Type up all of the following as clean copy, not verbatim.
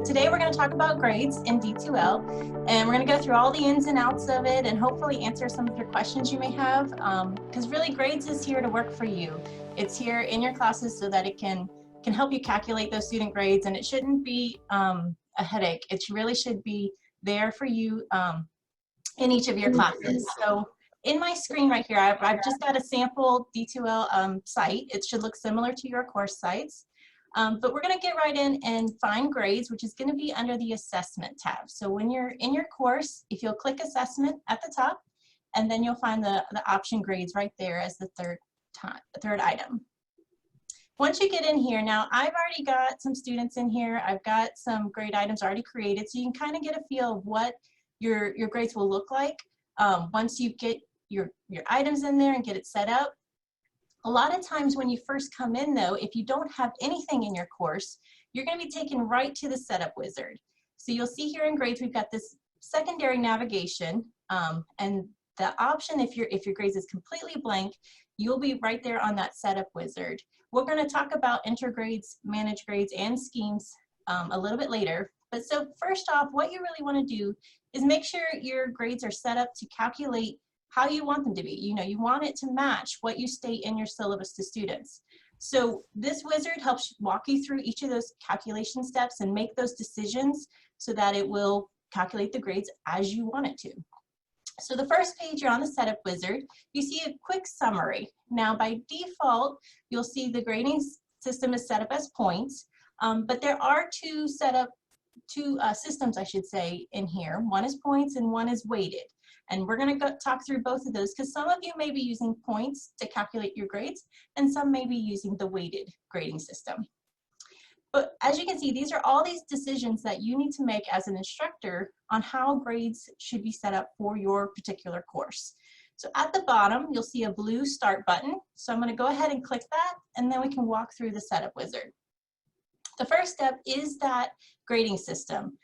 Today we're going to talk about grades in D2L, and we're going to go through all the ins and outs of it and hopefully answer some of your questions you may have, because really grades is here to work for you. It's here in your classes so that it can help you calculate those student grades, and it shouldn't be a headache. It really should be there for you in each of your classes. So in my screen right here, I've just got a sample D2L site. It should look similar to your course sites. But we're going to get right in and find grades, which is going to be under the assessment tab. So when you're in your course, if you'll click assessment at the top, and then you'll find the option grades right there as the third item. Once you get in here, now I've already got some students in here. I've got some grade items already created, so you can kind of get a feel of what your grades will look like once you get your items in there and get it set up. A lot of times when you first come in though, if you don't have anything in your course, you're going to be taken right to the setup wizard. So you'll see here in grades, we've got this secondary navigation, and the option, if your grades is completely blank, you'll be right there on that setup wizard. We're going to talk about enter grades, manage grades, and schemes a little bit later. But so first off, what you really want to do is make sure your grades are set up to calculate how you want them to be. You know, you want it to match what you state in your syllabus to students. So this wizard helps walk you through each of those calculation steps and make those decisions so that it will calculate the grades as you want it to. So the first page, you're on the setup wizard. You see a quick summary. Now by default, you'll see the grading system is set up as points, but there are two systems, I should say, in here. One is points and one is weighted. And we're going to talk through both of those because some of you may be using points to calculate your grades and some may be using the weighted grading system. But as you can see, these are all these decisions that you need to make as an instructor on how grades should be set up for your particular course. So at the bottom, you'll see a blue start button. So I'm going to go ahead and click that, and then we can walk through the setup wizard. The first step is that grading system.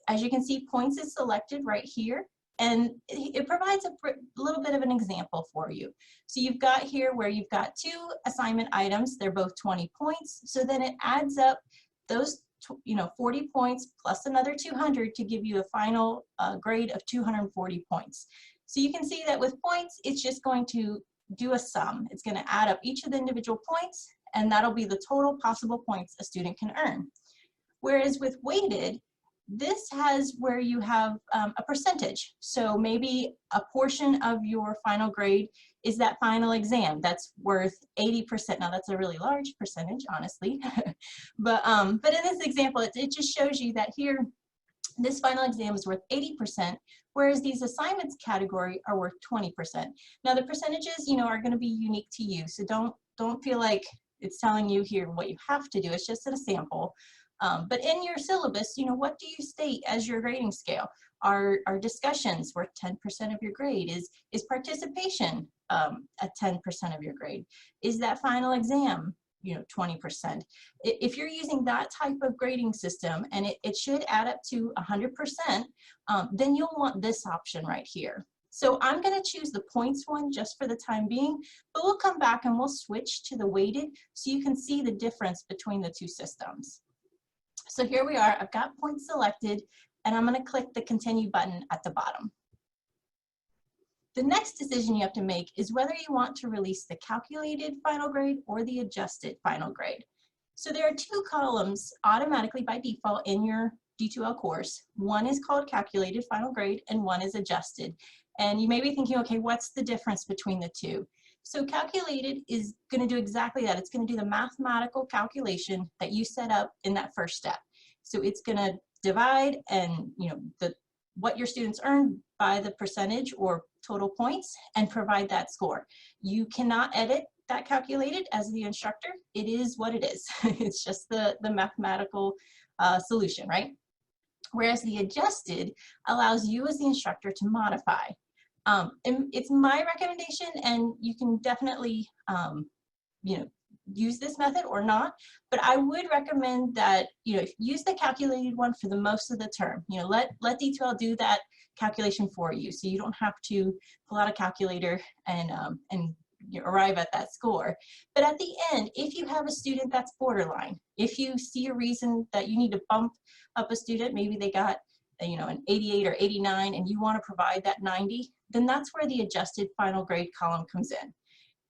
As you can see, points is selected right here. And it provides a little bit of an example for you. So you've got here where you've got two assignment items. They're both 20 points. So then it adds up those 40 points plus another 200 to give you a final grade of 240 points. So you can see that with points, it's just going to do a sum. It's going to add up each of the individual points, and that'll be the total possible points a student can earn. Whereas with weighted, this has where you have a percentage. So maybe a portion of your final grade is that final exam that's worth 80%. Now that's a really large percentage, honestly. but in this example, it just shows you that here, this final exam is worth 80%, whereas these assignments category are worth 20%. Now the percentages, are going to be unique to you. So don't feel like it's telling you here what you have to do. It's just a sample. But in your syllabus, what do you state as your grading scale? Are discussions worth 10% of your grade? Is participation at 10% of your grade? Is that final exam, 20%? If you're using that type of grading system, and it should add up to 100%, then you'll want this option right here. So I'm going to choose the points one just for the time being, but we'll come back and we'll switch to the weighted so you can see the difference between the two systems. So here we are, I've got points selected, and I'm going to click the continue button at the bottom. The next decision you have to make is whether you want to release the calculated final grade or the adjusted final grade. So there are two columns automatically by default in your D2L course. One is called calculated final grade and one is adjusted. And you may be thinking, okay, what's the difference between the two? So calculated is going to do exactly that. It's going to do the mathematical calculation that you set up in that first step. So it's going to divide and what your students earn by the percentage or total points and provide that score. You cannot edit that calculated as the instructor. It is what it is. It's just the mathematical solution, right? Whereas the adjusted allows you as the instructor to modify. It's my recommendation, and you can definitely, use this method or not, but I would recommend that, use the calculated one for the most of the term. Let D2L do that calculation for you, so you don't have to pull out a calculator and arrive at that score. But at the end, if you have a student that's borderline, if you see a reason that you need to bump up a student, maybe they got an 88 or 89 and you want to provide that 90, then that's where the adjusted final grade column comes in.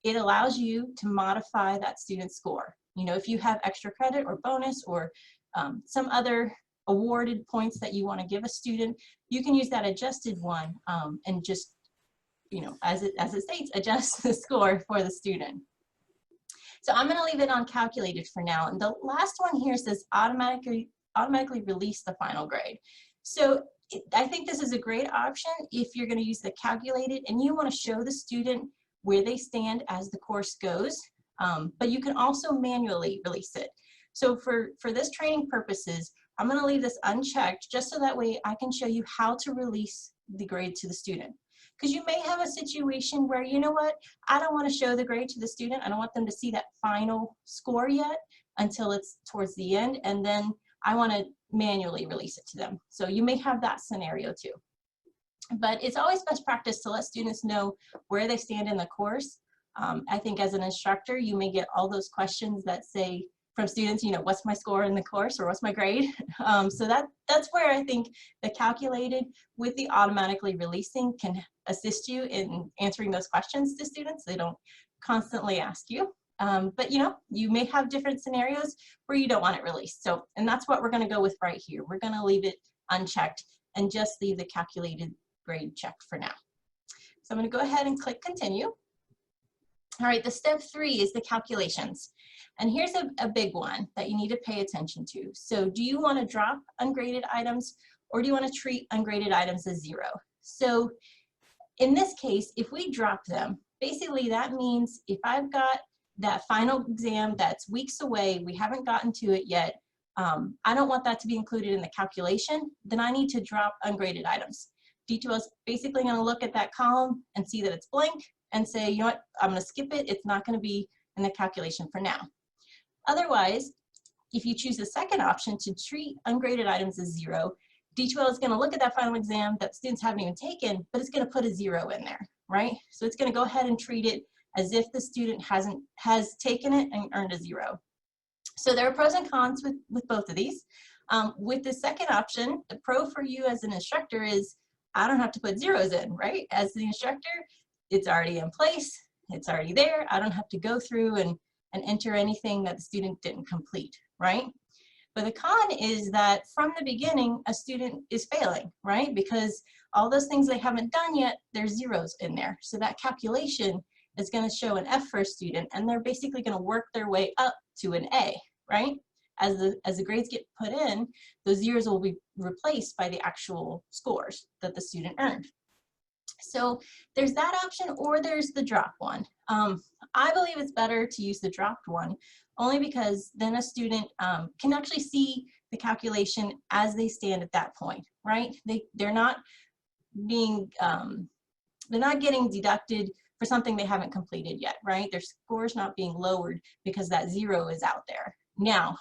It allows you to modify that student's score. If you have extra credit or bonus or some other awarded points that you want to give a student, you can use that adjusted one and just, as it states, adjust the score for the student. So I'm going to leave it on calculated for now. And the last one here says automatically release the final grade. So I think this is a great option if you're going to use the calculated and you want to show the student where they stand as the course goes, but you can also manually release it. So for this training purposes, I'm going to leave this unchecked just so that way I can show you how to release the grade to the student. Because you may have a situation where, I don't want to show the grade to the student. I don't want them to see that final score yet until it's towards the end, and then I want to manually release it to them. So you may have that scenario too. But it's always best practice to let students know where they stand in the course. I think as an instructor, you may get all those questions that say from students, what's my score in the course or what's my grade? So that's where I think the calculated with the automatically releasing can assist you in answering those questions to students. They don't constantly ask you. But you may have different scenarios where you don't want it released. So, and that's what we're going to go with right here. We're going to leave it unchecked and just leave the calculated grade checked for now. So I'm going to go ahead and click continue. All right, the step 3 is the calculations. And here's a big one that you need to pay attention to. So do you want to drop ungraded items or do you want to treat ungraded items as 0? So in this case, if we drop them, basically that means if I've got that final exam that's weeks away, we haven't gotten to it yet, I don't want that to be included in the calculation, then I need to drop ungraded items. D2L is basically going to look at that column and see that it's blank and say, what, I'm going to skip it. It's not going to be in the calculation for now. Otherwise, if you choose the second option to treat ungraded items as 0, D2L is going to look at that final exam that students haven't even taken, but it's going to put a 0 in there, right? So it's going to go ahead and treat it as if the student has taken it and earned a 0. So there are pros and cons with both of these. With the second option, the pro for you as an instructor is I don't have to put zeros in, right? As the instructor, it's already in place, it's already there. I don't have to go through and enter anything that the student didn't complete, right? But the con is that from the beginning, a student is failing, right? Because all those things they haven't done yet, there's zeros in there. So that calculation is going to show an F for a student, and they're basically going to work their way up to an A, right? As the grades get put in, those zeros will be replaced by the actual scores that the student earned. So there's that option, or there's the drop one. I believe it's better to use the dropped one, only because then a student can actually see the calculation as they stand at that point, right? They're not being, they're not getting deducted for something they haven't completed yet, right? Their score's not being lowered because that 0 is out there. Now,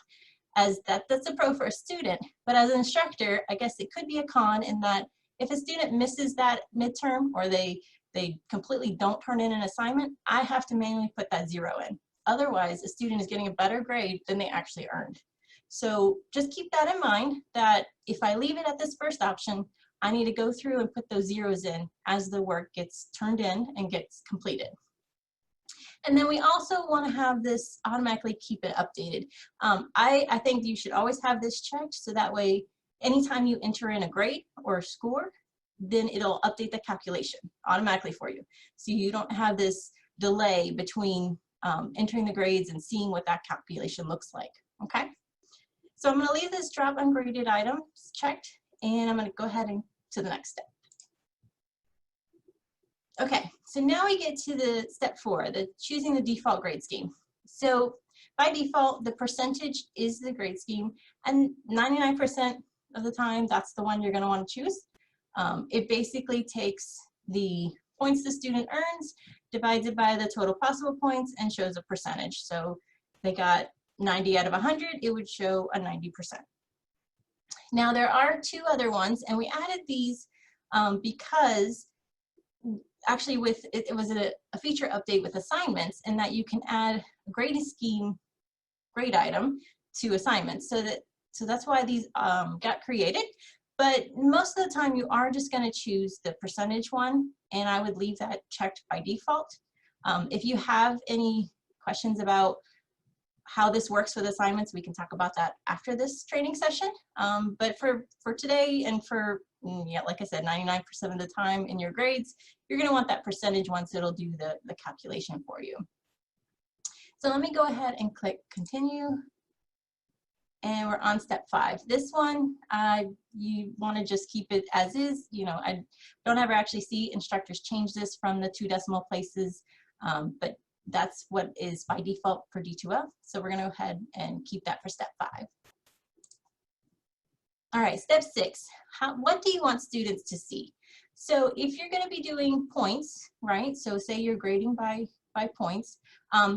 as that's a pro for a student, but as an instructor, I guess it could be a con in that if a student misses that midterm or they completely don't turn in an assignment, I have to manually put that 0 in. Otherwise, a student is getting a better grade than they actually earned. So just keep that in mind, that if I leave it at this first option, I need to go through and put those zeros in as the work gets turned in and gets completed. And then we also want to have this automatically keep it updated. I think you should always have this checked, so that way anytime you enter in a grade or a score, then it'll update the calculation automatically for you. So you don't have this delay between entering the grades and seeing what that calculation looks like, okay? So I'm going to leave this drop ungraded items checked, and I'm going to go ahead and to the next step. Okay, so now we get to the step 4, the choosing the default grade scheme. So by default, the percentage is the grade scheme, and 99% of the time, that's the one you're going to want to choose. It basically takes the points the student earns, divides it by the total possible points, and shows a percentage. So they got 90 out of 100, it would show a 90%. Now there are 2 other ones, and we added these because actually with, it was a feature update with assignments, and that you can add a grade scheme grade item to assignments. So that's why these got created. But most of the time you are just going to choose the percentage one, and I would leave that checked by default. If you have any questions about how this works with assignments, we can talk about that after this training session. But for today and for, yeah, like I said, 99% of the time in your grades, you're going to want that percentage one, so it'll do the calculation for you. So let me go ahead and click continue. And we're on step 5. This one, you want to just keep it as is. You know, I don't ever actually see instructors change this from the 2 decimal places, but that's what is by default for D2L. So we're going to go ahead and keep that for step 5. All right, step 6. What do you want students to see? So if you're going to be doing points, right? So say you're grading by points,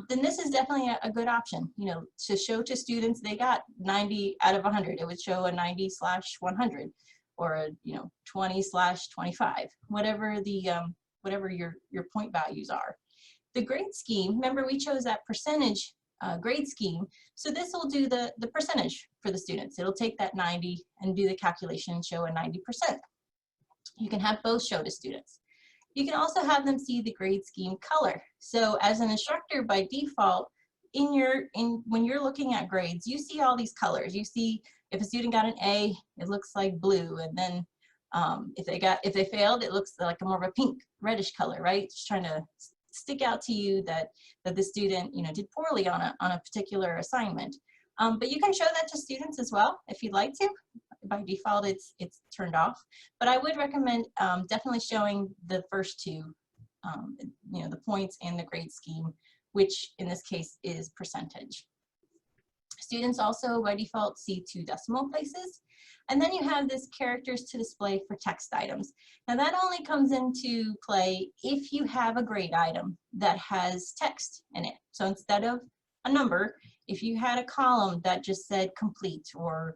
then this is definitely a good option, you know, to show to students they got 90 out of 100. It would show a 90/100, or a, you know, 20/25, whatever the whatever your point values are. The grade scheme, remember we chose that percentage grade scheme, so this will do the percentage for the students. It'll take that 90 and do the calculation and show a 90%. You can have both show to students. You can also have them see the grade scheme color. So as an instructor, by default, when you're looking at grades, you see all these colors. You see if a student got an A, it looks like blue, and then if they failed, it looks like a more of a pink, reddish color, right? Just trying to stick out to you that the student, you know, did poorly on a particular assignment. But you can show that to students as well if you'd like to. By default, it's turned off, but I would recommend definitely showing the first two, you know, the points and the grade scheme, which in this case is percentage. Students also by default see 2 decimal places, and then you have this characters to display for text items. Now that only comes into play if you have a grade item that has text in it. So instead of a number, if you had a column that just said complete or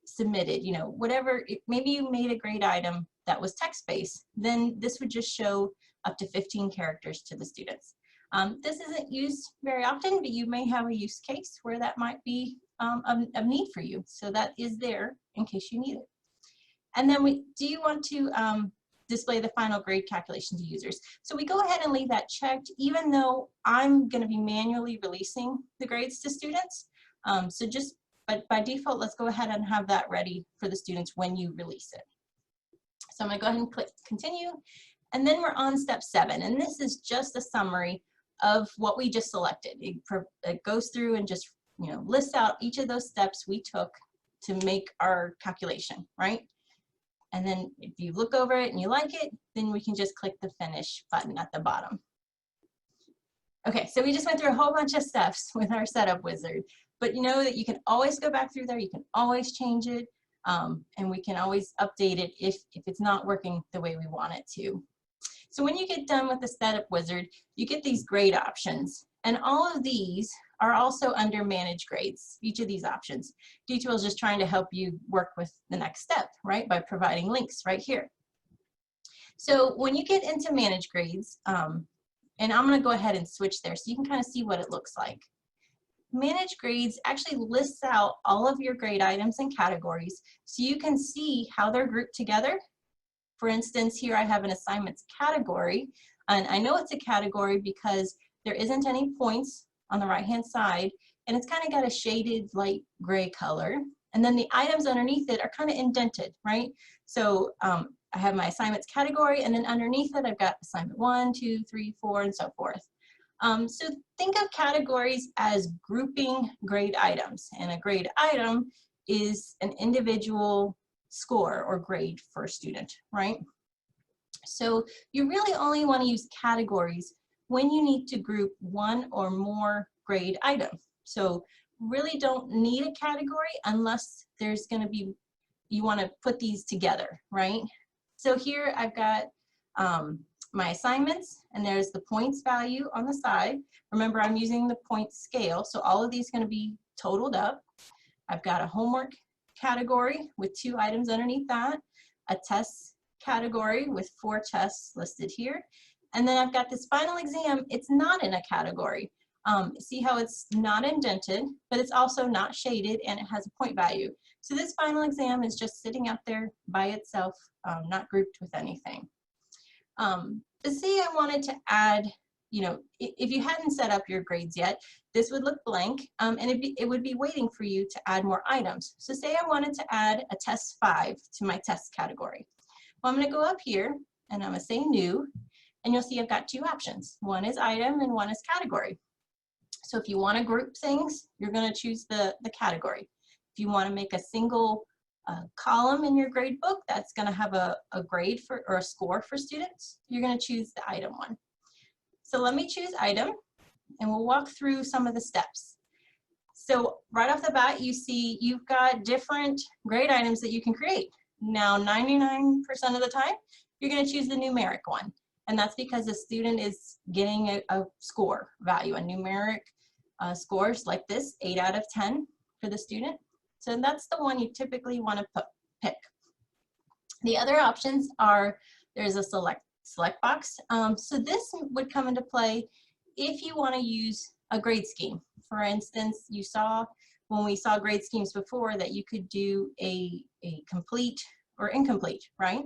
submitted, you know, whatever, maybe you made a grade item that was text-based, then this would just show up to 15 characters to the students. This isn't used very often, but you may have a use case where that might be of need for you. So that is there in case you need it. And then do you want to display the final grade calculation to users? So we go ahead and leave that checked, even though I'm going to be manually releasing the grades to students. But by default, let's go ahead and have that ready for the students when you release it. So I'm going to go ahead and click continue. And then we're on step 7. And this is just a summary of what we just selected. It goes through and just, you know, lists out each of those steps we took to make our calculation, right? And then if you look over it and you like it, then we can just click the finish button at the bottom. Okay, so we just went through a whole bunch of steps with our setup wizard. But you know that you can always go back through there, you can always change it, and we can always update it if it's not working the way we want it to. So when you get done with the setup wizard, you get these grade options, and all of these are also under manage grades, each of these options. D2L is just trying to help you work with the next step, right, by providing links right here. So when you get into manage grades, and I'm going to go ahead and switch there so you can kind of see what it looks like. Manage grades actually lists out all of your grade items and categories so you can see how they're grouped together. For instance, here I have an assignments category, and I know it's a category because there isn't any points on the right hand side, and it's kind of got a shaded light gray color, and then the items underneath it are kind of indented, right? So I have my assignments category, and then underneath it I've got assignment 1, 2, 3, 4, and so forth. So think of categories as grouping grade items, and a grade item is an individual score or grade for a student, right? So you really only want to use categories when you need to group one or more grade items. So really don't need a category unless there's going to be, you want to put these together, right? So here I've got my assignments, and there's the points value on the side. Remember, I'm using the point scale, so all of these are going to be totaled up. I've got a homework category with 2 items underneath that, a test category with 4 tests listed here. And then I've got this final exam. It's not in a category. See how it's not indented, but it's also not shaded, and it has a point value. So this final exam is just sitting out there by itself, not grouped with anything. But say I wanted to add, you know, if you hadn't set up your grades yet, this would look blank, and it would be waiting for you to add more items. So say I wanted to add a test 5 to my test category. Well, I'm going to go up here, and I'm going to say new, and you'll see I've got 2 options. One is item, and one is category. So if you want to group things, you're going to choose the category. If you want to make a single column in your grade book that's going to have a grade for, or a score for students, you're going to choose the item one. So let me choose item, and we'll walk through some of the steps. So right off the bat, you see you've got different grade items that you can create. Now 99% of the time, you're going to choose the numeric one. And that's because the student is getting a score value, a numeric scores like this, 8 out of 10 for the student. So that's the one you typically want to pick. The other options are, there's a select box. So this would come into play if you want to use a grade scheme. For instance, you saw when we saw grade schemes before that you could do a complete or incomplete, right?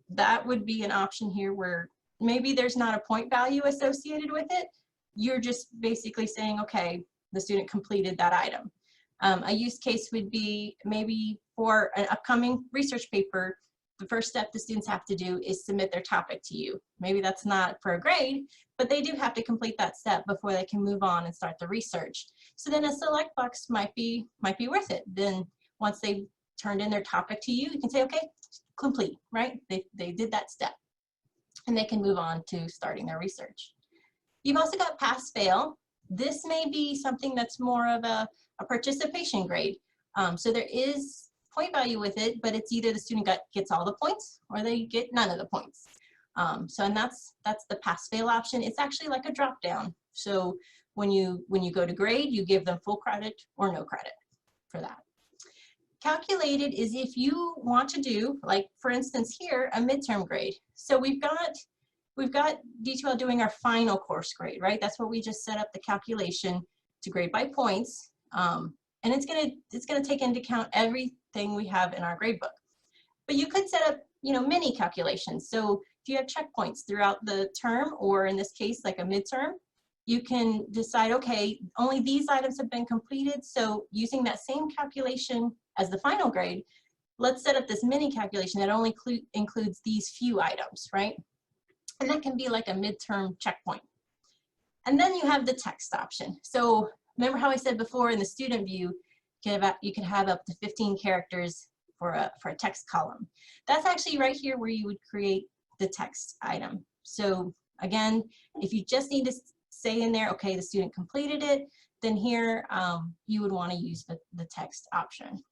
That would be an option here where maybe there's not a point value associated with it. You're just basically saying, okay, the student completed that item. A use case would be maybe for an upcoming research paper, the first step the students have to do is submit their topic to you. Maybe that's not for a grade, but they do have to complete that step before they can move on and start the research. So then a select box might be worth it. Then once they've turned in their topic to you, you can say, okay, complete, right? They did that step, and they can move on to starting their research. You've also got pass fail. This may be something that's more of a participation grade. So there is point value with it, but it's either the student gets all the points or they get none of the points. And that's the pass fail option. It's actually like a drop down. So when you go to grade, you give them full credit or no credit for that. Calculated is if you want to do, like for instance here, a midterm grade. So we've got D2L doing our final course grade, right? That's what we just set up the calculation to grade by points. And it's gonna take into account everything we have in our grade book. But you could set up, you know, mini calculations. So if you have checkpoints throughout the term, or in this case, like a midterm, you can decide, okay, only these items have been completed. So using that same calculation as the final grade, let's set up this mini calculation that only includes these few items, right? And that can be like a midterm checkpoint. And then you have the text option. So remember how I said before in the student view, you can have up to 15 characters for a text column. That's actually right here where you would create the text item. So again, if you just need to say in there, okay, the student completed it, then here you would want to use the text option.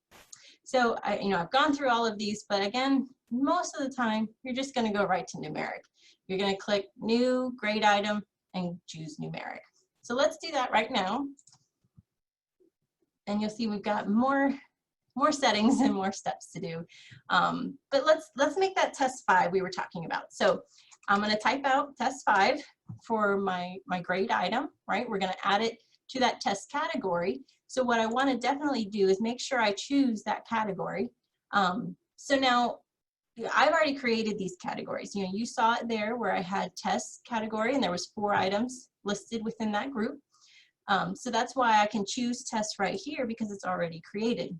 So I've gone through all of these, but again, most of the time, you're just going to go right to numeric. You're going to click new grade item and choose numeric. So let's do that right now. And you'll see we've got more settings and more steps to do. But let's make that test 5 we were talking about. So I'm going to type out test 5 for my grade item, right? We're going to add it to that test category. So what I want to definitely do is make sure I choose that category. So now I've already created these categories. You know, you saw it there where I had test category and there was 4 items listed within that group. So that's why I can choose test right here because it's already created.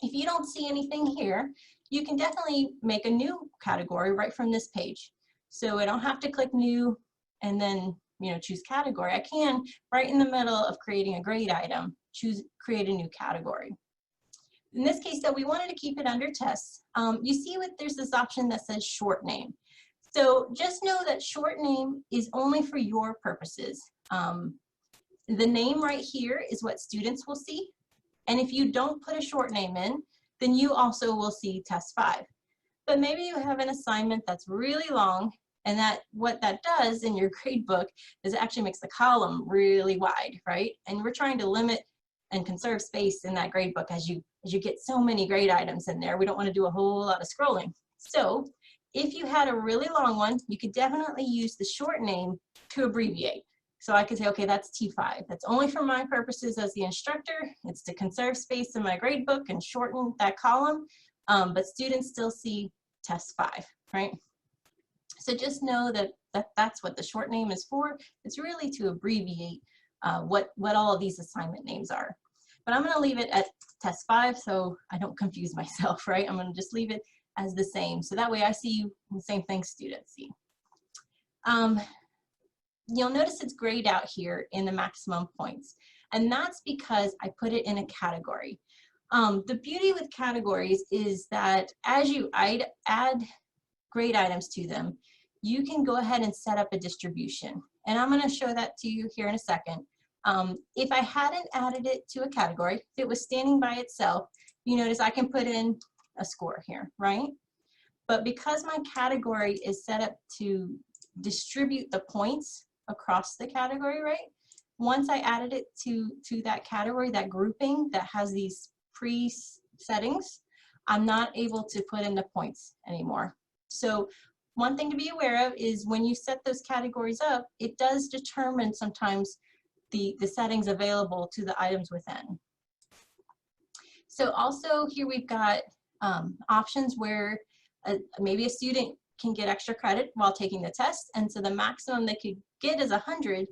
If you don't see anything here, you can definitely make a new category right from this page. So I don't have to click new and then choose category. I can, right in the middle of creating a grade item, create a new category. In this case, though, we wanted to keep it under tests. You see there's this option that says short name. So just know that short name is only for your purposes. The name right here is what students will see. And if you don't put a short name in, then you also will see test 5. But maybe you have an assignment that's really long, and what that does in your grade book is it actually makes the column really wide, right? And we're trying to limit and conserve space in that grade book as you get so many grade items in there. We don't want to do a whole lot of scrolling. So If you had a really long one, you could definitely use the short name to abbreviate. So I could say, okay, that's T5. That's only for my purposes as the instructor. It's to conserve space in my grade book and shorten that column, but students still see test 5, right? So just know that, that's what the short name is for. It's really to abbreviate what all of these assignment names are. But I'm gonna leave it at test 5 so I don't confuse myself, right? I'm gonna just leave it as the same. So that way I see the same thing students see. You'll notice it's grayed out here in the maximum points. And that's because I put it in a category. The beauty with categories is that as you add grade items to them, you can go ahead and set up a distribution. And I'm gonna show that to you here in a second. If I hadn't added it to a category, if it was standing by itself, you notice I can put in a score here, right? But because my category is set up to distribute the points across the category, right? Once I added it to that category, that grouping that has these pre-settings, I'm not able to put in the points anymore. So one thing to be aware of is when you set those categories up, it does determine sometimes the settings available to the items within. So also here we've got options where maybe a student can get extra credit while taking the test, and so the maximum they could get is 100,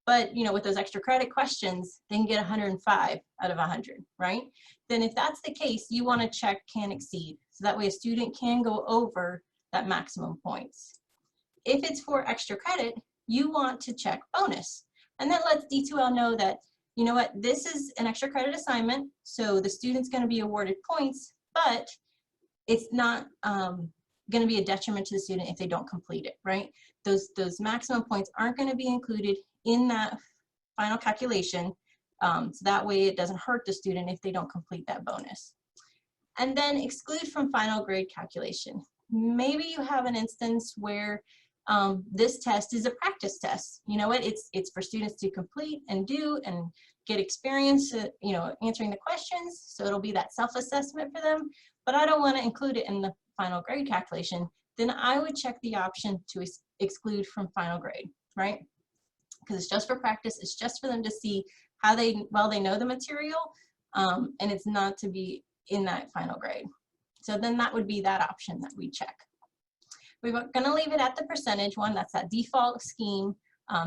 but you know, with those extra credit questions, they can get 105 out of 100, right? Then if that's the case, you want to check can exceed, so that way a student can go over that maximum points. If it's for extra credit, you want to check bonus, and that lets D2L know that, you know what, this is an extra credit assignment, so the student's going to be awarded points, but it's not going to be a detriment to the student if they don't complete it, right? Those maximum points aren't going to be included in that final calculation, so that way it doesn't hurt the student if they don't complete that bonus. And then exclude from final grade calculation. Maybe you have an instance where this test is a practice test. You know what, it's for students to complete and do and get experience, you know, answering the questions, so it'll be that self-assessment for them, but I don't want to include it in the final grade calculation. Then I would check the option to exclude from final grade, right? Because it's just for practice, it's just for them to see how well they know the material, and it's not to be in that final grade. So then that would be that option that we check. We're going to leave it at the percentage one, that's that default scheme,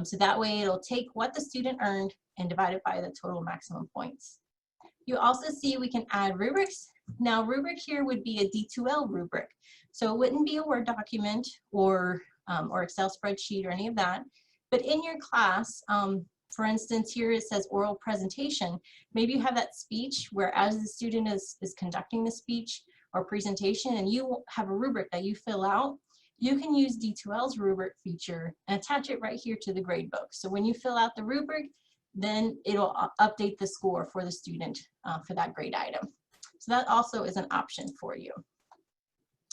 so that way it'll take what the student earned and divide it by the total maximum points. You also see we can add rubrics. Now rubric here would be a D2L rubric, so it wouldn't be a Word document or Excel spreadsheet or any of that, but in your class, for instance, here it says oral presentation. Maybe you have that speech where as the student is conducting the speech or presentation and you have a rubric that you fill out, you can use D2L's rubric feature and attach it right here to the grade book. So when you fill out the rubric, then it'll update the score for the student for that grade item. So that also is an option for you.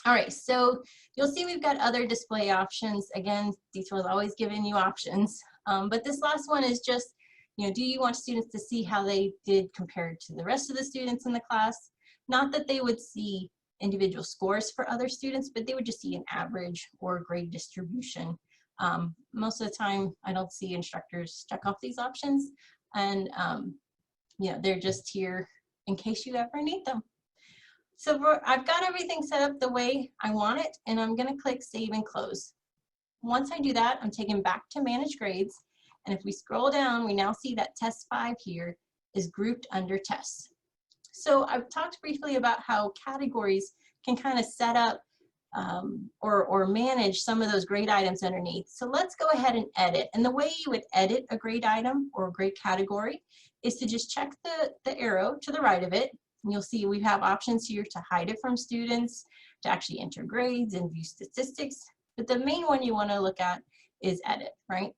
All right, so you'll see we've got other display options. Again, D2L is always giving you options, but this last one is just, you know, do you want students to see how they did compared to the rest of the students in the class? Not that they would see individual scores for other students, but they would just see an average or grade distribution. Most of the time, I don't see instructors check off these options, and you know, they're just here in case you ever need them. So I've got everything set up the way I want it, and I'm going to click Save and Close. Once I do that, I'm taken back to Manage Grades, and if we scroll down, we now see that Test 5 here is grouped under Tests. So I've talked briefly about how categories can kind of set up or manage some of those grade items underneath. So let's go ahead and edit. And the way you would edit a grade item or a grade category is to just check the arrow to the right of it. And you'll see we have options here to hide it from students, to actually enter grades and view statistics. But the main one you want to look at is edit, right?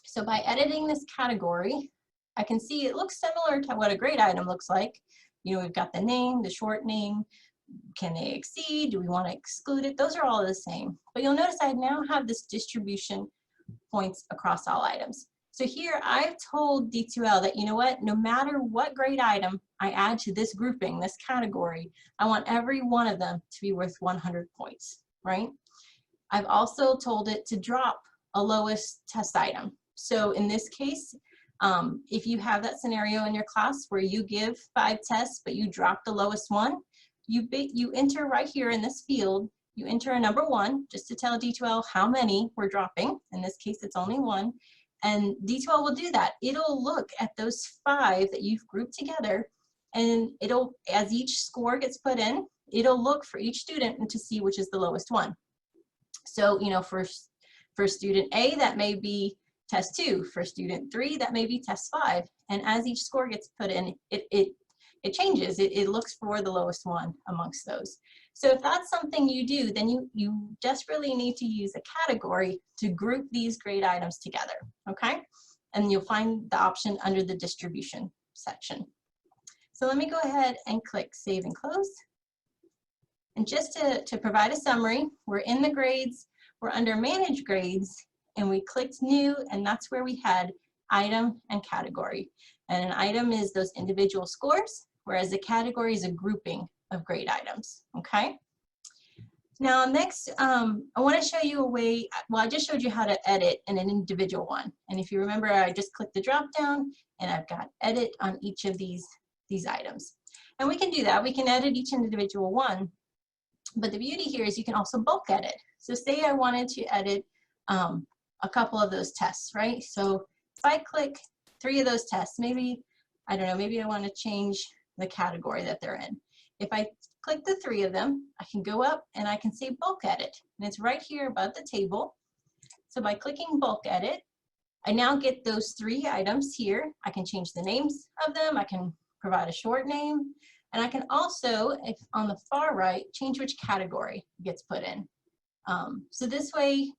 So by editing this category, I can see it looks similar to what a grade item looks like. You know, we've got the name, the short name, can they exceed, do we want to exclude it? Those are all the same. But you'll notice I now have this distribution points across all items. So here I've told D2L that, you know what, no matter what grade item I add to this grouping, this category, I want every one of them to be worth 100 points. right? I've also told it to drop a lowest test item. So in this case, if you have that scenario in your class where you give 5 tests, but you drop the lowest one, you enter right here in this field, you enter a number 1 just to tell D2L how many we're dropping. In this case, it's only 1. And D2L will do that. It'll look at those 5 that you've grouped together, and it'll, as each score gets put in, it'll look for each student and to see which is the lowest one. So, you know, for student A, that may be test 2. For student 3, that may be test 5. And as each score gets put in, it changes. It looks for the lowest one amongst those. So if that's something you do, then you desperately need to use a category to group these grade items together, okay? And you'll find the option under the distribution section. So let me go ahead and click Save and Close. And just to provide a summary, we're in the grades, we're under Manage Grades, and we clicked New, and that's where we had item and category. And an item is those individual scores, whereas a category is a grouping of grade items, okay? Now next, I want to show you a way, well, I just showed you how to edit in an individual one. And if you remember, I just clicked the drop down and I've got edit on each of these items. And we can do that. We can edit each individual one. But the beauty here is you can also bulk edit. So say I wanted to edit a couple of those tests, right? So if I click 3 of those tests, maybe, I don't know, maybe I want to change the category that they're in. If I click the 3 of them, I can go up and I can say bulk edit. And it's right here above the table. So by clicking bulk edit, I now get those 3 items here. I can change the names of them. I can provide a short name. And I can also, if on the far right, change which category gets put in. So this way,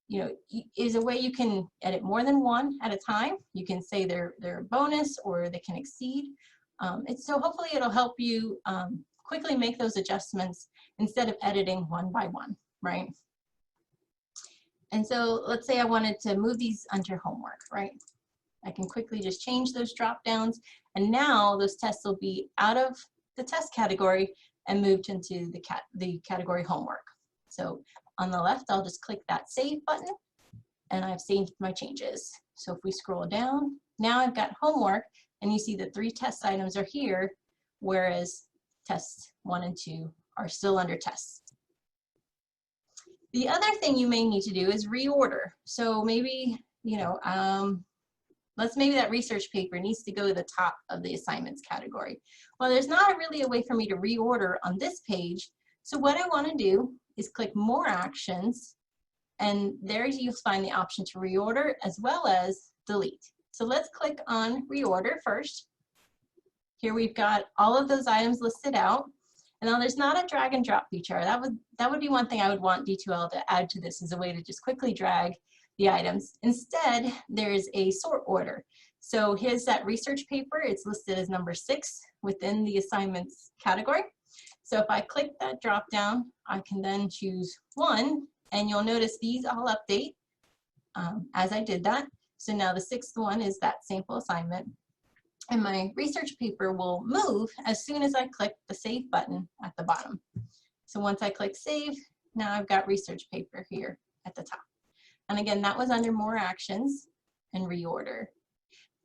you know, is a way you can edit more than one at a time. You can say they're a bonus or they can exceed. So hopefully it'll help you quickly make those adjustments instead of editing one by one, right? And so let's say I wanted to move these under homework, right? I can quickly just change those drop downs, and now those tests will be out of the test category and moved into the category homework. So on the left, I'll just click that save button and I've saved my changes. So if we scroll down, now I've got homework and you see the 3 test items are here, whereas tests 1 and 2 are still under tests. The other thing you may need to do is reorder. So maybe, you know, maybe that research paper needs to go to the top of the assignments category. Well, there's not really a way for me to reorder on this page. So what I want to do is click More Actions, and there you'll find the option to reorder as well as delete. So let's click on Reorder first. Here we've got all of those items listed out. And now there's not a drag and drop feature. That would be one thing I would want D2L to add to this, as a way to just quickly drag the items. Instead, there's a sort order. So here's that research paper. It's listed as number 6 within the assignments category. So if I click that drop down, I can then choose 1, and you'll notice these all update as I did that. So now the 6th one is that sample assignment. And my research paper will move as soon as I click the save button at the bottom. So once I click save, now I've got research paper here at the top. And again, that was under More Actions and Reorder.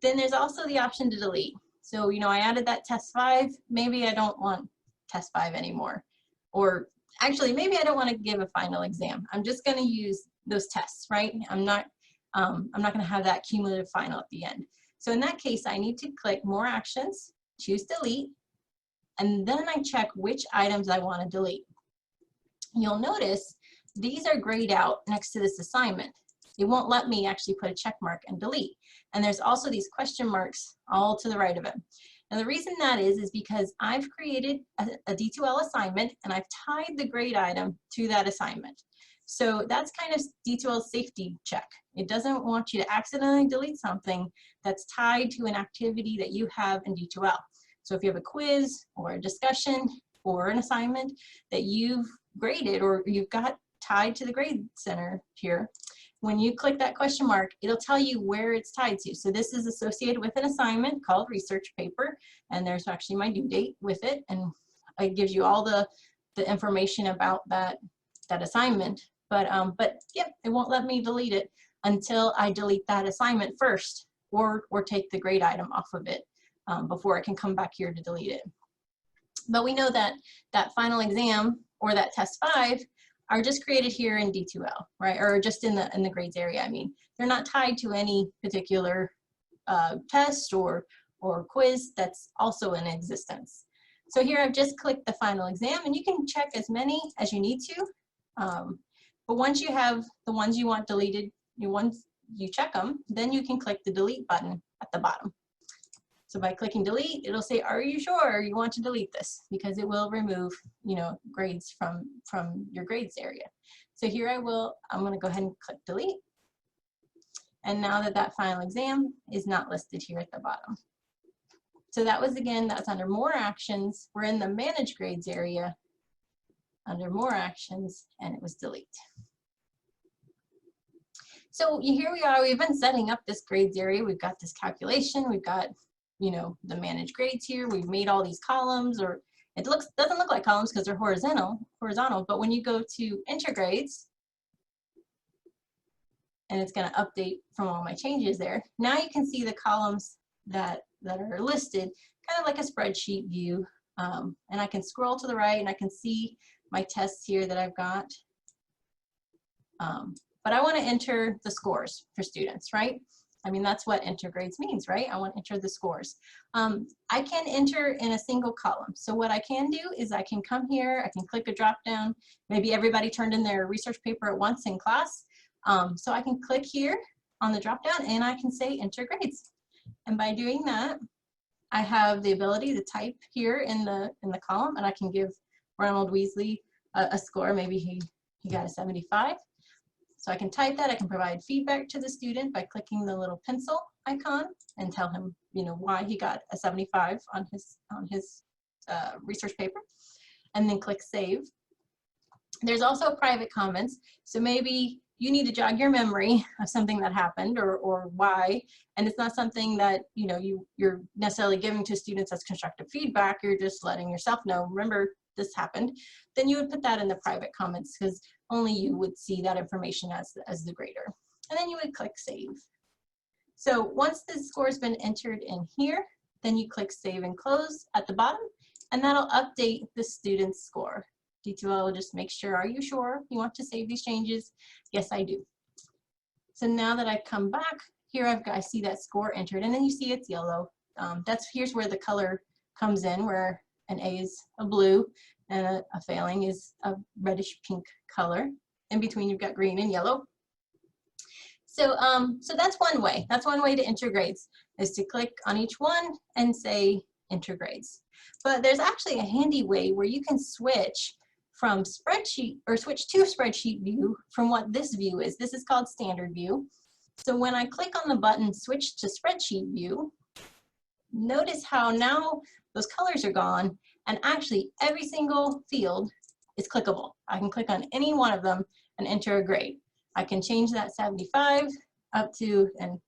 Then there's also the option to delete. So, you know, I added that test 5. Maybe I don't want test 5 anymore. Or actually, maybe I don't want to give a final exam. I'm just going to use those tests, right? I'm not going to have that cumulative final at the end. So in that case, I need to click More Actions, choose Delete, and then I check which items I want to delete. You'll notice these are grayed out next to this assignment. It won't let me actually put a check mark and delete. And there's also these question marks all to the right of it. And the reason that is because I've created a D2L assignment and I've tied the grade item to that assignment. So that's kind of D2L's safety check. It doesn't want you to accidentally delete something that's tied to an activity that you have in D2L. So if you have a quiz or a discussion or an assignment that you've graded or you've got tied to the grade center here, when you click that question mark, it'll tell you where it's tied to. So this is associated with an assignment called research paper, and there's actually my due date with it, and it gives you all the information about that that assignment. But yep, it won't let me delete it until I delete that assignment first, or take the grade item off of it before I can come back here to delete it. But we know that that final exam or that test 5 are just created here in D2L, right? Or just in the grades area. I mean, they're not tied to any particular test or quiz that's also in existence. So here I've just clicked the final exam, and you can check as many as you need to. But once you have the ones you want deleted, you check them, then you can click the delete button at the bottom. So by clicking delete, it'll say, are you sure you want to delete this? Because it will remove, you know, grades from your grades area. So here I'm going to go ahead and click delete. And now that final exam is not listed here at the bottom. So that was, again, that's under more actions. We're in the manage grades area under more actions, and it was delete. So here we are, we've been setting up this grades area. We've got this calculation, we've got, you know, the manage grades here. We've made all these columns, or it doesn't look like columns because they're horizontal, but when you go to enter grades, and it's going to update from all my changes there. Now you can see the columns that are listed, kind of like a spreadsheet view. And I can scroll to the right and I can see my tests here that I've got. But I want to enter the scores for students, right? I mean, that's what enter grades means, right? I want to enter the scores. I can enter in a single column. So what I can do is I can come here, I can click a drop down. Maybe everybody turned in their research paper at once in class. So I can click here on the drop down and I can say enter grades. And by doing that, I have the ability to type here in the column, and I can give Ronald Weasley a score. Maybe he got a 75. So I can type that. I can provide feedback to the student by clicking the little pencil icon and tell him, you know, why he got a 75 on his research paper, and then click save. There's also private comments. So maybe you need to jog your memory of something that happened or why, and it's not something that, you know, you're necessarily giving to students as constructive feedback. You're just letting yourself know, remember this happened. Then you would put that in the private comments, because only you would see that information as the grader. And then you would click save. So once the score has been entered in here, then you click save and close at the bottom, and that'll update the student's score. D2L will just make sure, are you sure you want to save these changes? Yes, I do. So now that I've come back, here I see that score entered, and then you see it's yellow. Here's where the color comes in, where an A is a blue and a failing is a reddish pink color. In between, you've got green and yellow. So, so that's one way. That's one way to enter grades, is to click on each one and say enter grades. But there's actually a handy way where you can switch from spreadsheet, or switch to spreadsheet view from what this view is. This is called standard view. So when I click on the button switch to spreadsheet view, notice how now those colors are gone, and actually every single field is clickable. I can click on any one of them and enter a grade. I can change that 75 up to, and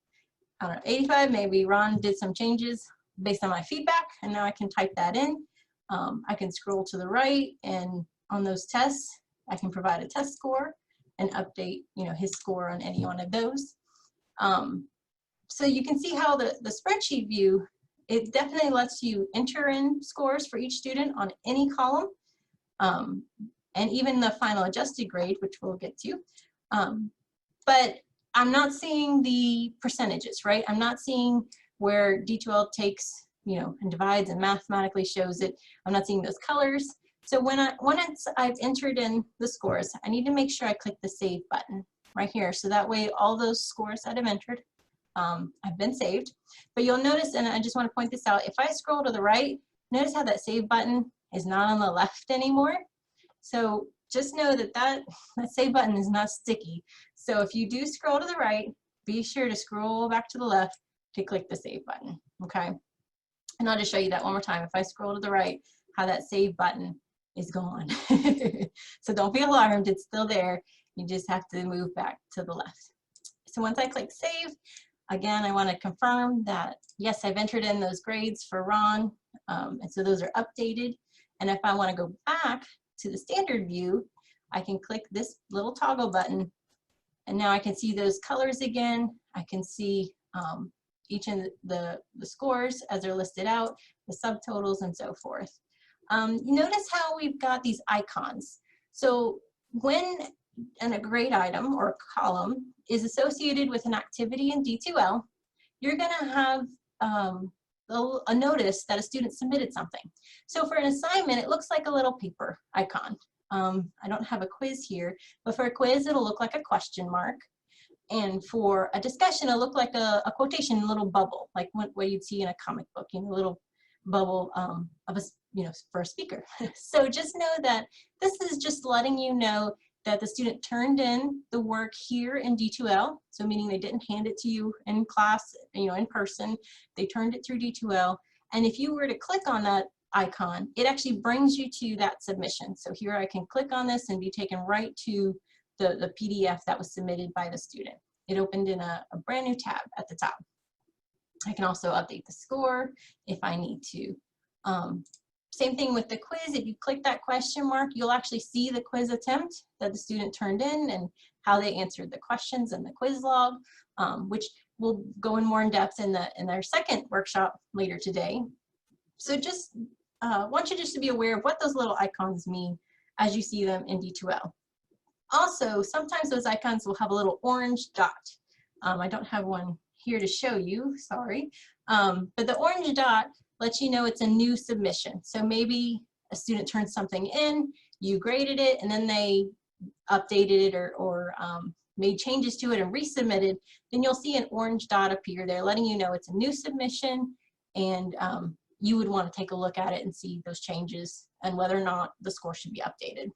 I don't know, 85. Maybe Ron did some changes based on my feedback, and now I can type that in. I can scroll to the right, and on those tests, I can provide a test score and update, you know, his score on any one of those. So you can see how the spreadsheet view, it definitely lets you enter in scores for each student on any column, and even the final adjusted grade, which we'll get to. But I'm not seeing the percentages, right? I'm not seeing where D2L takes, you know, and divides and mathematically shows it. I'm not seeing those colors. So once I've entered in the scores, I need to make sure I click the save button right here. So that way all those scores that I've entered have been saved. But you'll notice, and I just want to point this out, if I scroll to the right, notice how that save button is not on the left anymore. So just know that that save button is not sticky. So if you do scroll to the right, be sure to scroll back to the left to click the save button, okay? And I'll just show you that one more time. If I scroll to the right, how that save button is gone. So don't be alarmed, it's still there. You just have to move back to the left. So once I click save, again, I want to confirm that, yes, I've entered in those grades for Ron, and so those are updated. And if I want to go back to the standard view, I can click this little toggle button, and now I can see those colors again. I can see each of the scores as they're listed out, the subtotals, and so forth. You notice how we've got these icons. So when a grade item or a column is associated with an activity in D2L, you're going to have a notice that a student submitted something. So for an assignment, it looks like a little paper icon. I don't have a quiz here, but for a quiz, it'll look like a question mark. And for a discussion, it'll look like a quotation, a little bubble, like what you'd see in a comic book, you know, a little bubble of a, for a speaker. So just know that this is just letting you know that the student turned in the work here in D2L, so meaning they didn't hand it to you in class, in person, they turned it through D2L. And if you were to click on that icon, it actually brings you to that submission. So here I can click on this and be taken right to the PDF that was submitted by the student. It opened in a brand new tab at the top. I can also update the score if I need to. Same thing with the quiz. If you click that question mark, you'll actually see the quiz attempt that the student turned in and how they answered the questions in the quiz log, which we'll go in more in depth in our second workshop later today. So just want you just to be aware of what those little icons mean as you see them in D2L. Also, sometimes those icons will have a little orange dot. I don't have one here to show you, sorry. But the orange dot lets you know it's a new submission. So maybe a student turned something in, you graded it, and then they updated it or made changes to it and resubmitted, then you'll see an orange dot appear there letting you know it's a new submission, and you would want to take a look at it and see those changes and whether or not the score should be updated.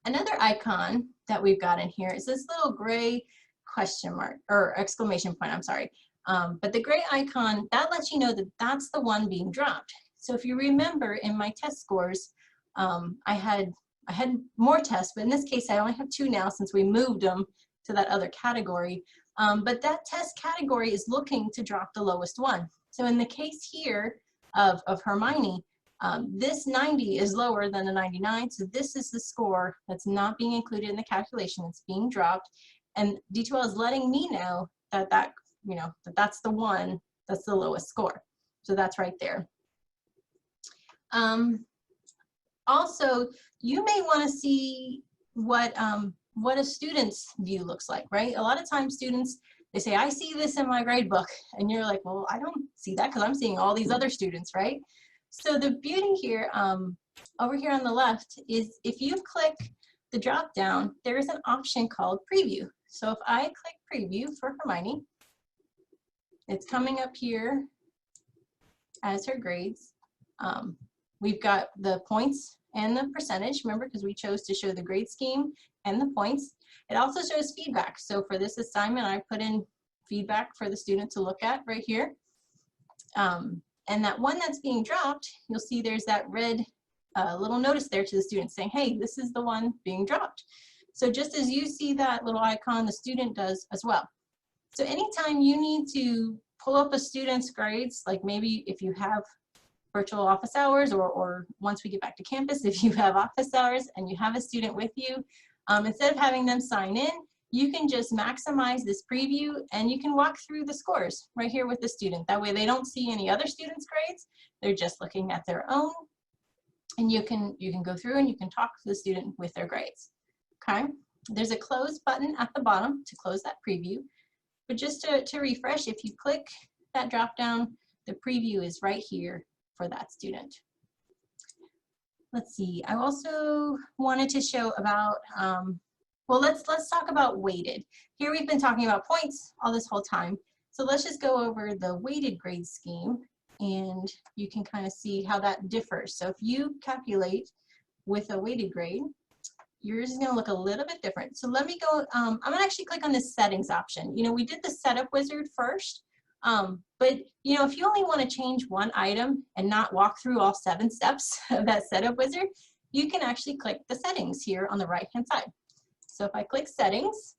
Another icon that we've got in here is this little gray question mark, or exclamation point, I'm sorry. But the gray icon, that lets you know that that's the one being dropped. So if you remember in my test scores, I had more tests, but in this case I only have 2 now since we moved them to that other category. But that test category is looking to drop the lowest one. So in the case here of Hermione, this 90 is lower than the 99, so this is the score that's not being included in the calculation, it's being dropped, and D2L is letting me know that that's the one that's the lowest score. So that's right there. Also, you may want to see what a student's view looks like, right? A lot of times students, they say, I see this in my grade book, and you're like, well, I don't see that because I'm seeing all these other students, right? So the beauty here, over here on the left, is if you click the drop down, there is an option called preview. So if I click preview for Hermione, it's coming up here as her grades. We've got the points and the percentage, remember, because we chose to show the grade scheme and the points. It also shows feedback. So for this assignment, I put in feedback for the student to look at right here. And that one that's being dropped, you'll see there's that red little notice there to the student saying, hey, this is the one being dropped. So just as you see that little icon, the student does as well. So anytime you need to pull up a student's grades, like maybe if you have virtual office hours, or once we get back to campus, if you have office hours and you have a student with you, instead of having them sign in, you can just maximize this preview and you can walk through the scores right here with the student. That way they don't see any other students' grades, they're just looking at their own, and you can go through and you can talk to the student with their grades. Okay, there's a close button at the bottom to close that preview, but just to refresh, if you click that drop down, the preview is right here for that student. Let's see, I also wanted to show about, well, let's talk about weighted. Here we've been talking about points all this whole time. So let's just go over the weighted grade scheme and you can kind of see how that differs. So if you calculate with a weighted grade, yours is going to look a little bit different. So let me go, I'm going to actually click on this settings option. We did the setup wizard first, but if you only want to change one item and not walk through all 7 steps of that setup wizard, you can actually click the settings here on the right hand side. So if I click settings,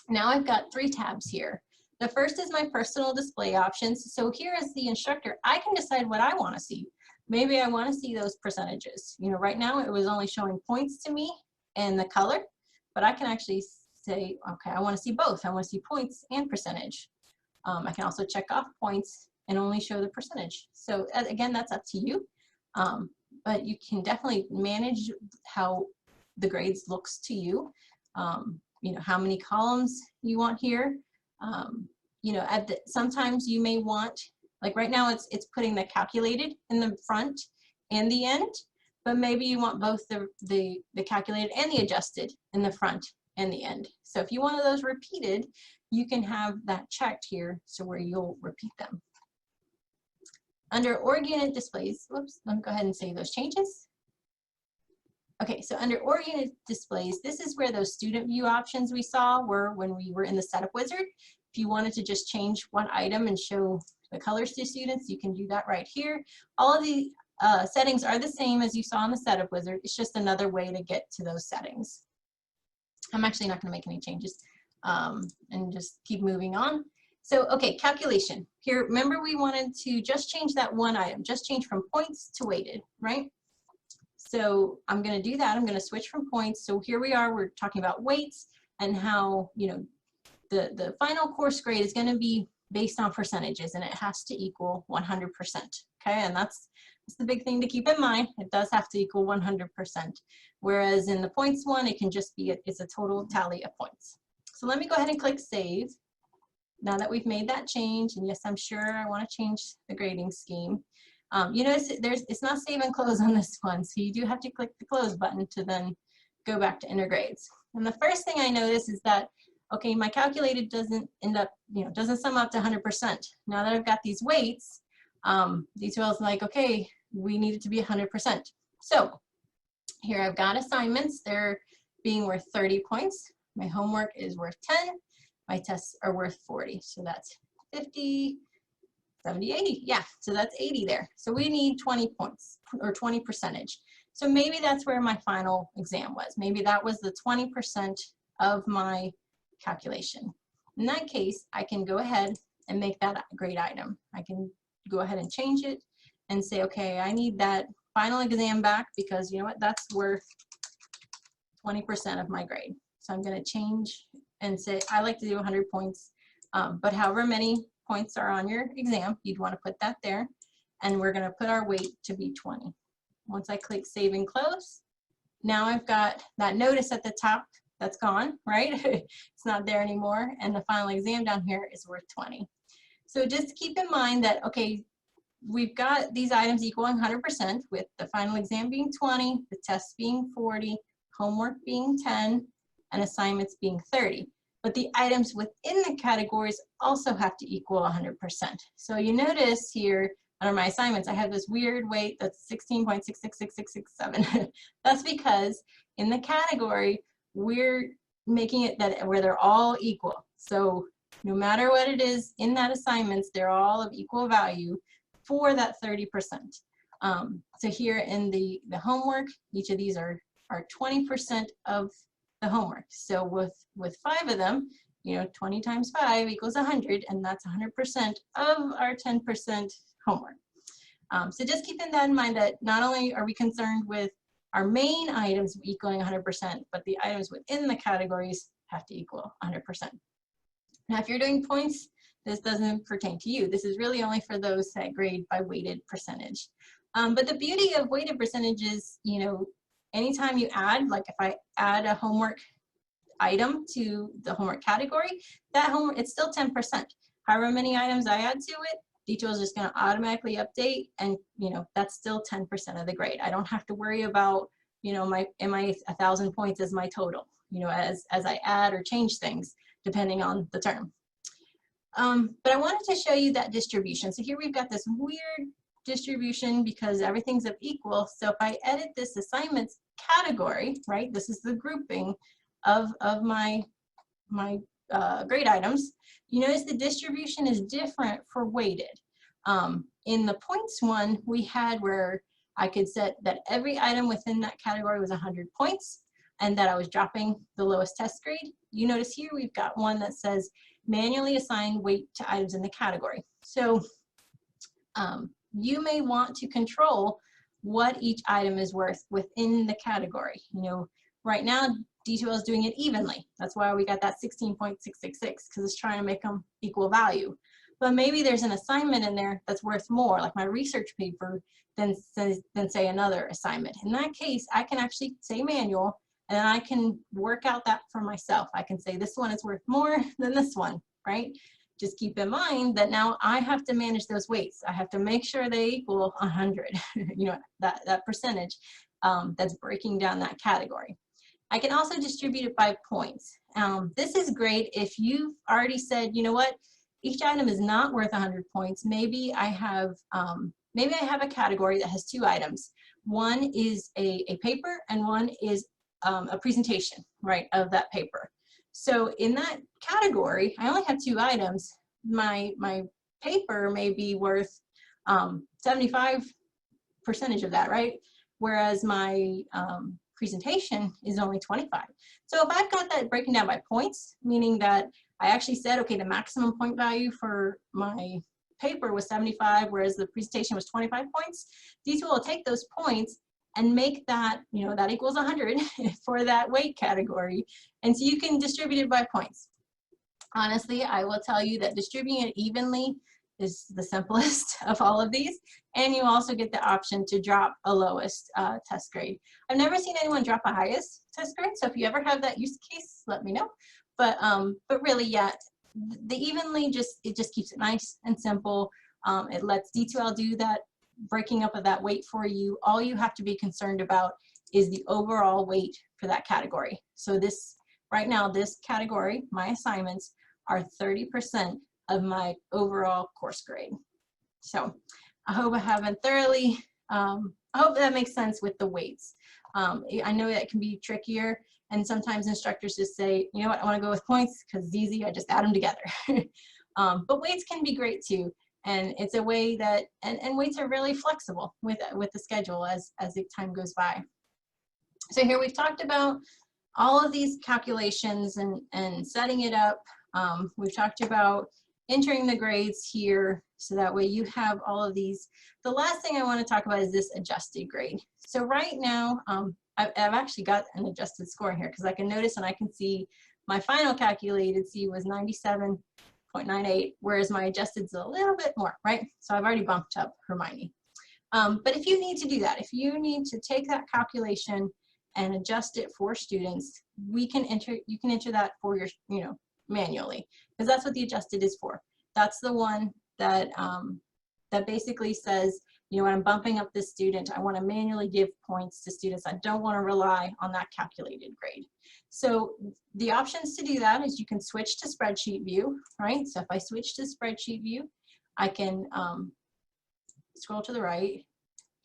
now I've got 3 tabs here. The first is my personal display options. So here as the instructor, I can decide what I want to see. maybe I want to see those percentages. You know, right now it was only showing points to me and the color, but I can actually say, okay, I want to see both. I want to see points and percentage. I can also check off points and only show the percentage. So again, that's up to you. But you can definitely manage how the grades looks to you. You know, how many columns you want here. You know, sometimes you may want, like right now it's putting the calculated in the front and the end, but maybe you want both the calculated and the adjusted in the front and the end. So if you want those repeated, you can have that checked here, so where you'll repeat them. Under org unit displays, whoops, let me go ahead and save those changes. Okay, so under org unit displays, this is where those student view options we saw were when we were in the setup wizard. If you wanted to just change one item and show the colors to students, you can do that right here. All of the settings are the same as you saw in the setup wizard. It's just another way to get to those settings. I'm actually not going to make any changes and just keep moving on. So, okay, calculation. Here, remember we wanted to just change that one item, just change from points to weighted, right? So I'm going to do that. I'm going to switch from points. So here we are, we're talking about weights and how, you know, the final course grade is going to be based on percentages, and it has to equal 100%. Okay, and that's the big thing to keep in mind. It does have to equal 100%. Whereas in the points one, it can just be, it's a total tally of points. So let me go ahead and click save. Now that we've made that change, and yes, I'm sure I want to change the grading scheme. You notice it's not save and close on this one, so you do have to click the close button to then go back to enter grades. And the first thing I notice is that, okay, my calculated doesn't end up, you know, doesn't sum up to 100%. Now that I've got these weights, D2L is like, okay, we need it to be 100%. So here I've got assignments. They're being worth 30 points. My homework is worth 10. My tests are worth 40. So that's 50, 70, 80. Yeah, so that's 80 there. So we need 20 points or 20%. So maybe that's where my final exam was. Maybe that was the 20% of my calculation. In that case, I can go ahead and make that a grade item. I can go ahead and change it and say, okay, I need that final exam back because you know what, that's worth 20% of my grade. So I'm going to change and say, I like to do 100 points, but however many points are on your exam, you'd want to put that there. And we're going to put our weight to be 20. Once I click save and close, now I've got that notice at the top that's gone, right? It's not there anymore. And the final exam down here is worth 20. So just keep in mind that, okay, we've got these items equaling 100% with the final exam being 20, the tests being 40, homework being 10, and assignments being 30. But the items within the categories also have to equal 100%. So you notice here under my assignments, I have this weird weight that's 16.666667. That's because in the category, we're making it that where they're all equal. So no matter what it is in that assignments, they're all of equal value for that 30%. So here in the homework, each of these are 20% of the homework. So with 5 of them, you know, 20 times 5 equals 100, and that's 100% of our 10% homework. So just keeping that in mind that not only are we concerned with our main items equaling 100%, but the items within the categories have to equal 100%. Now, if you're doing points, this doesn't pertain to you. This is really only for those that grade by weighted percentage. But the beauty of weighted percentage is, you know, anytime you add, like if I add a homework item to the homework category, that homework, it's still 10%. However many items I add to it, D2L is just going to automatically update, and you know that's still 10% of the grade. I don't have to worry about, you know, am I 1,000 points as my total, you know, as I add or change things depending on the term. But I wanted to show you that distribution. So here we've got this weird distribution because everything's of equal. So if I edit this assignments category, right, this is the grouping of my grade items, you notice the distribution is different for weighted. In the points one, we had where I could set that every item within that category was 100 points and that I was dropping the lowest test grade. You notice here we've got one that says manually assign weight to items in the category. So you may want to control what each item is worth within the category. You know, right now, D2L is doing it evenly. That's why we got that 16.666, because it's trying to make them equal value. But maybe there's an assignment in there that's worth more, like my research paper, than say another assignment. In that case, I can actually say manual, and I can work out that for myself. I can say this one is worth more than this one, right? Just keep in mind that now I have to manage those weights. I have to make sure they equal 100, you know, that percentage that's breaking down that category. I can also distribute it by points. This is great if you've already said, you know what, each item is not worth 100 points. Maybe I have a category that has 2 items. One is a paper and one is a presentation, right, of that paper. So in that category, I only have 2 items. My paper may be worth 75% of that, right? Whereas my presentation is only 25. So if I've got that breaking down by points, meaning that I actually said, okay, the maximum point value for my paper was 75, whereas the presentation was 25 points, D2L will take those points and make that, you know, that equals 100 for that weight category. And so you can distribute it by points. Honestly, I will tell you that distributing it evenly is the simplest of all of these. And you also get the option to drop a lowest test grade. I've never seen anyone drop a highest test grade. So if you ever have that use case, let me know. But really, yeah, the evenly it just keeps it nice and simple. It lets D2L do that breaking up of that weight for you. All you have to be concerned about is the overall weight for that category. So this, right now, this category, my assignments are 30% of my overall course grade. So I hope I haven't thoroughly, I hope that makes sense with the weights. I know that can be trickier, and sometimes instructors just say, you know what, I want to go with points because it's easy, I just add them together. But weights can be great too. And it's a way that, and weights are really flexible with the schedule as the time goes by. So here we've talked about all of these calculations and setting it up. We've talked about entering the grades here, so that way you have all of these. The last thing I want to talk about is this adjusted grade. So right now, I've actually got an adjusted score here because I can notice and I can see my final calculated C was 97.98, whereas my adjusted's a little bit more, right? So I've already bumped up Hermione. But if you need to do that, if you need to take that calculation and adjust it for students, you can enter that for your, you know, manually, because that's what the adjusted is for. That's the one that that basically says, you know, when I'm bumping up this student, I want to manually give points to students. I don't want to rely on that calculated grade. So the options to do that is you can switch to spreadsheet view, right? So if I switch to spreadsheet view, I can scroll to the right.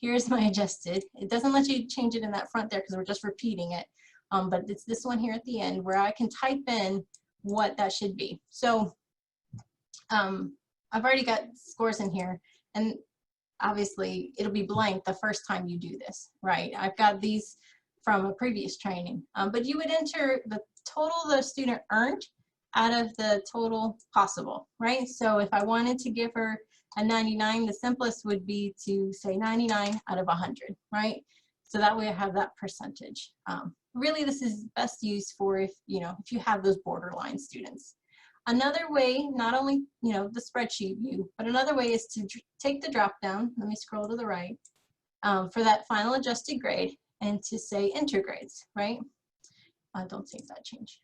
Here's my adjusted. It doesn't let you change it in that front there because we're just repeating it. But it's this one here at the end where I can type in what that should be. So I've already got scores in here, and obviously it'll be blank the first time you do this, right? I've got these from a previous training, but you would enter the total the student earned out of the total possible, right? So if I wanted to give her a 99, the simplest would be to say 99 out of 100, right? So that way I have that percentage. Really, this is best used for if you have those borderline students. Another way, not only, you know, the spreadsheet view, but another way is to take the drop down, let me scroll to the right, for that final adjusted grade and to say enter grades, right? Don't save that change.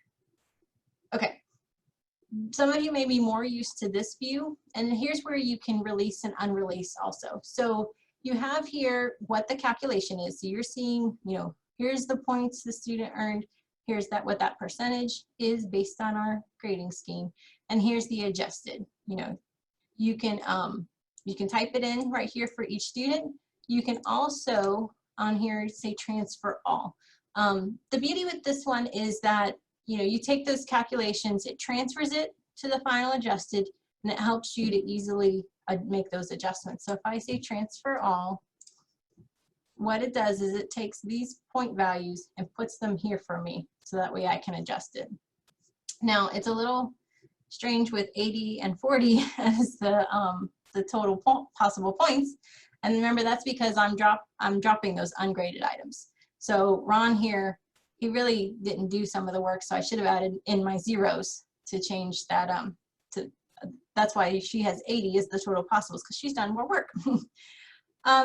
Okay. Some of you may be more used to this view, and here's where you can release and unrelease also. So you have here what the calculation is. So you're seeing, you know, here's the points the student earned, here's what that percentage is based on our grading scheme, and here's the adjusted. You know, you can type it in right here for each student. You can also on here say transfer all. The beauty with this one is that, you know, you take those calculations, it transfers it to the final adjusted, and it helps you to easily make those adjustments. So if I say transfer all, what it does is it takes these point values and puts them here for me, so that way I can adjust it. Now it's a little strange with 80 and 40 as the total possible points. And remember, that's because I'm dropping those ungraded items. So Ron here, he really didn't do some of the work, so I should have added in my zeros to change that. That's why she has 80 as the total possibles, because she's done more work.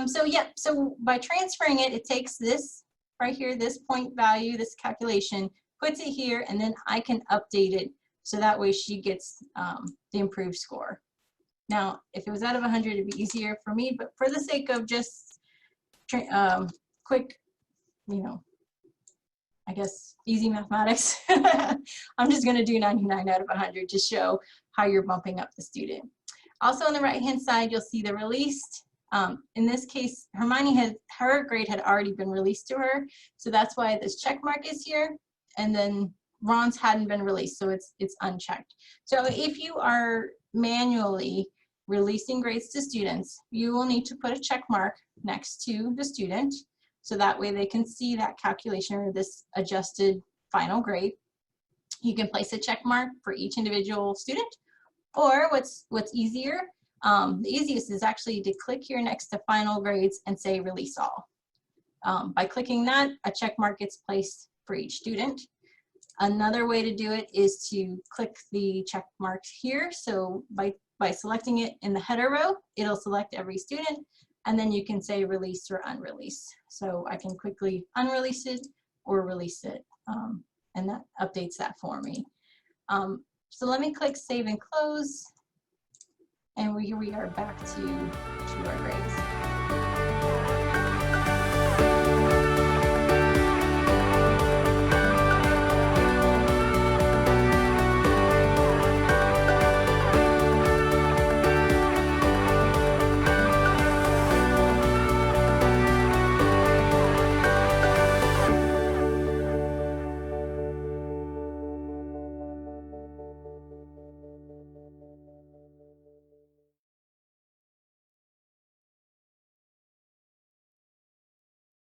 So yeah, so by transferring it, it takes this right here, this point value, this calculation, puts it here, and then I can update it so that way she gets the improved score. Now, if it was out of 100, it'd be easier for me, but for the sake of just quick, you know, I guess easy mathematics, I'm just gonna do 99 out of 100 to show how you're bumping up the student. Also on the right-hand side, you'll see the released. In this case, Hermione her grade had already been released to her, so that's why this check mark is here, and then Ron's hadn't been released, so it's unchecked. So if you are manually releasing grades to students, you will need to put a check mark next to the student, so that way they can see that calculation or this adjusted final grade. You can place a check mark for each individual student, or what's easier, the easiest is actually to click here next to final grades and say release all. By clicking that, a check mark gets placed for each student. Another way to do it is to click the check marks here. So by selecting it in the header row, it'll select every student, and then you can say release or unrelease. So I can quickly unrelease it or release it, and that updates that for me. So let me click save and close, and here we are back to our grades.